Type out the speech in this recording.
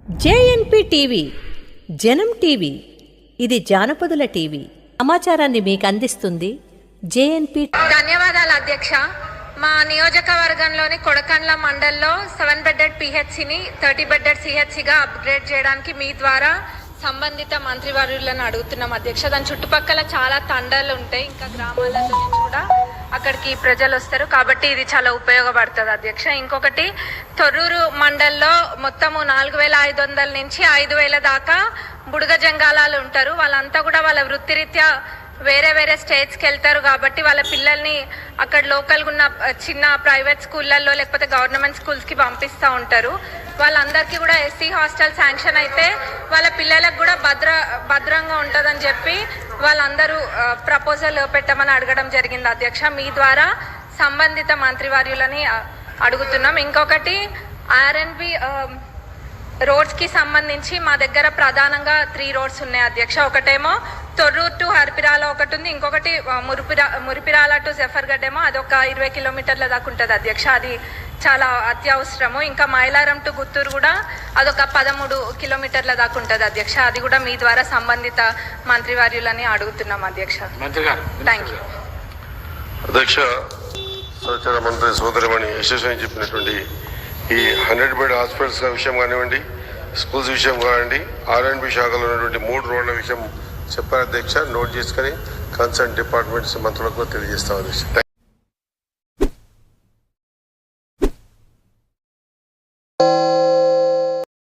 జేఎన్పీ TV జనం TV ఇది జానపదుల TV. సమాచారాన్ని మీకు అందిస్తుంది జేఎన్పీ. ధన్యవాదాలు అధ్యక్ష. మా నియోజకవర్గంలోని కొడకండ్ల మండల్లో 7 బెడ్డెడ్ పిహెచ్సిని 30 బెడ్డెడ్ సిహెచ్సిగా అప్గ్రేడ్ చేయడానికి మీ ద్వారా సంబంధిత మంత్రివర్యులను అడుగుతున్నాం అధ్యక్ష. దాని చుట్టుపక్కల చాలా తండాలు ఉంటాయి, ఇంకా గ్రామాల నుంచి కూడా అక్కడికి ప్రజలు వస్తారు, కాబట్టి ఇది చాలా ఉపయోగపడుతుంది అధ్యక్ష. ఇంకొకటి, తొర్రూరు మండల్లో మొత్తము 4500 నుంచి 5000 దాకా బుడగ జంగాలాలు ఉంటారు. వాళ్ళంతా కూడా వాళ్ళ వృత్తిరీత్యా వేరే వేరే స్టేట్స్కి వెళ్తారు, కాబట్టి వాళ్ళ పిల్లల్ని అక్కడ లోకల్గా ఉన్న చిన్న ప్రైవేట్ స్కూళ్ళల్లో లేకపోతే గవర్నమెంట్ స్కూల్స్కి పంపిస్తూ ఉంటారు. వాళ్ళందరికీ కూడా ఎస్సీ హాస్టల్ శాంక్షన్ అయితే వాళ్ళ పిల్లలకు కూడా భద్రంగా ఉంటుందని చెప్పి వాళ్ళందరూ ప్రపోజల్ పెట్టమని అడగడం జరిగింది అధ్యక్ష. మీ ద్వారా సంబంధిత మంత్రివర్యులని అడుగుతున్నాం. ఇంకొకటి, ఆర్ఎన్బి రోడ్స్కి సంబంధించి మా దగ్గర ప్రధానంగా 3 రోడ్స్ ఉన్నాయి అధ్యక్ష. ఒకటేమో తొర్రూరు టు హరిపిరాల ఒకటి ఉంది, ఇంకొకటి మురిపిరాల టు జఫర్గఢ్ ఏమో అదొక 20 కిలోమీటర్ల దాకా ఉంటుంది అధ్యక్ష. అది చాలా అత్యవసరము. ఇంకా మైలారం టు గుత్తూరు కూడా అదొక 13 కిలోమీటర్ల దాకా ఉంటుంది అధ్యక్ష. అది కూడా మీ ద్వారా సంబంధిత మంత్రివర్యులని అడుగుతున్నాం అధ్యక్ష. థ్యాంక్ యూ అధ్యక్ష. సహచార మంత్రి సోదరిమణి యశస్విని చెప్పినటువంటి ఈ 100 బెడ్ హాస్పిటల్స్ విషయం కానివ్వండి, స్కూల్స్ విషయం కానివ్వండి, ఆర్ఎండ్బి శాఖలో ఉన్నటువంటి 3 రోడ్ల విషయం చెప్పారు అధ్యక్ష. నోట్ చేసుకొని కన్సర్న్ డిపార్ట్మెంట్స్ మంత్రులకు తెలియజేస్తాం అధ్యక్ష.